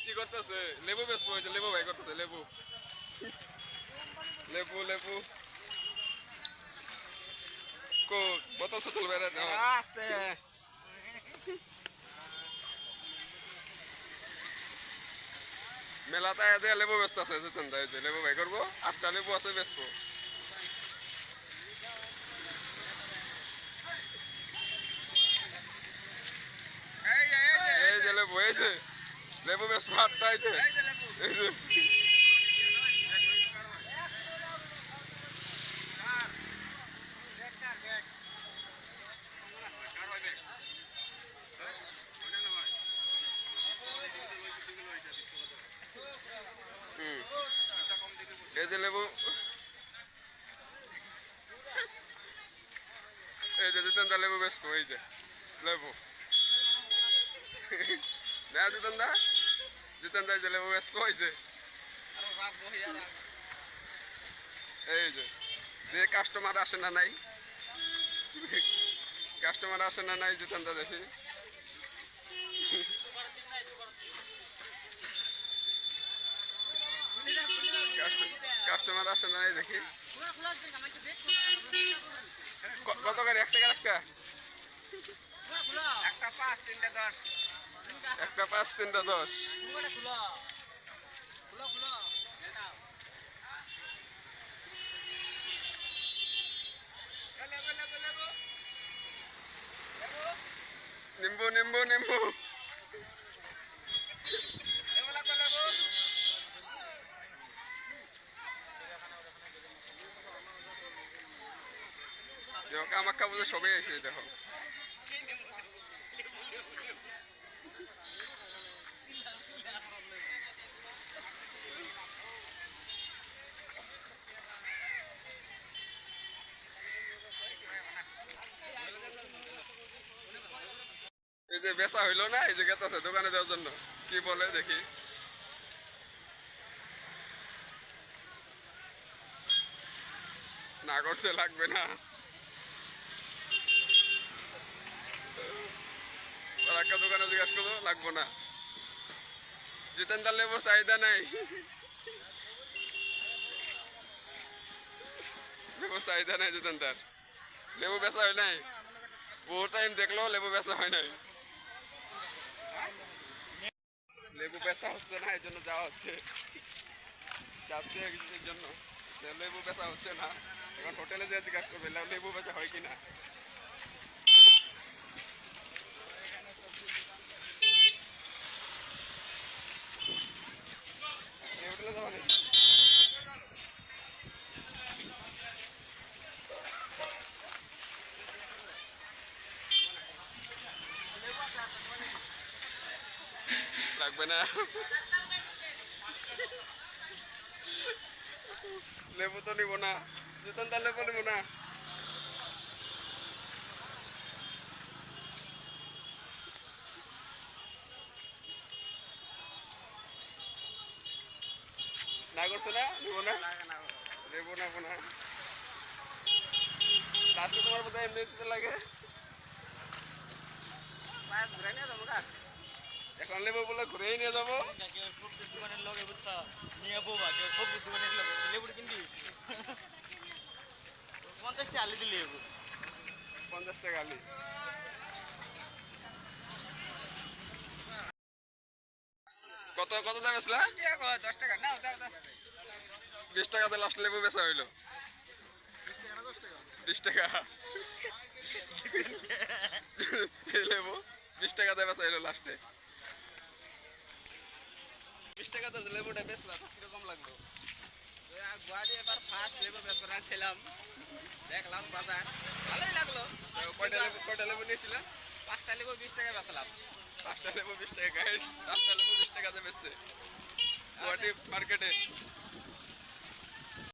কি করতেছে? লেবু বেচবো, হয়েছে লেবু ভাই করতেছে লেবু লেবু লেবু বোতল সোতল বেড়ে দাও আস্তে মেলাতে আয়া লেবু ব্যস্ত আছে যেতেন তাই লেবু ভাই করবো 8টা লেবু আছে বেচবো এই যে লেবু এই যে লেবু বেচবো 8টা এই যে এই যে এই যে লেবু এই যে জিতেন দা লেবু বেচবো এই যে লেবু না জিতেন দা এই যে লেবু বেচবো এই যে যে কাস্টমার আসে না নাই কাস্টমার আসে না নাই জিতেন দা দেখি কাস্টমার আসে না নাই দেখি কত করে 1 টাকা একটা একটা 5 3টা 10 একটা 5 3টা 10 নিম্বু নিম্বু নিম্বু কামাখ্যা পুজো সবাই এসে দেখো এই যে বেচা হইলো না এই যে গেতাছে দোকানে যাওয়ার জন্য কি বলে দেখি না করছে লাগবে না একটা দোকানে জিজ্ঞাসা করলো লাগবো না জিতেন দার লেবুর চাহিদা নাই লেবুর চাহিদা নাই জিতেন দার লেবু বেচা হয় নাই বহু টাইম দেখলো লেবু বেচা হয় নাই লেবু বেচা হচ্ছে না এই জন্য যাওয়া হচ্ছে যাচ্ছে একজনের জন্য লেবু বেচা হচ্ছে না এখন হোটেলে যে জিজ্ঞাসা করবে লেবু বেচা হয় কিনা হোটেলে যাওয়া নেই লাগবে না লেবু তো নিব না জিতেন দা লেবু নিব না না করছে না নিব না লেবু নেবো না লাস্টে তোমার বোধহয় এমনি দিতে লাগে এখন লেবু বলে ঘুরেই নিয়ে যাবো সবজির দোকানের লগে বুঝছা নিয়ে বউবা সবজির দোকানের লগে লেবু কিনবি 50 টাকা আলি দিলে 50 টাকা আলি কত কত দাম আসলা 10 টাকা না 20 টাকাতে লাস্ট লেবু বেচা হইলো 20 টাকা লেবু 20 টাকাতে বেচা হইলো লাস্টে 20 টাকাতে লেবুটা বেচলাম কিরকম লাগলো গুয়াহাটি এবার ফার্স্ট লেবু বেচা ছিলাম দেখলাম বাজার ভালোই লাগলো কয়টা লেবু নিয়েছিলেন 5টা লেবু 20 টাকা বেচলাম 5টা লেবু 20 টাকা গাইস 5টা লেবু 20 টাকাতে বেচছে গুয়াহাটি মার্কেটে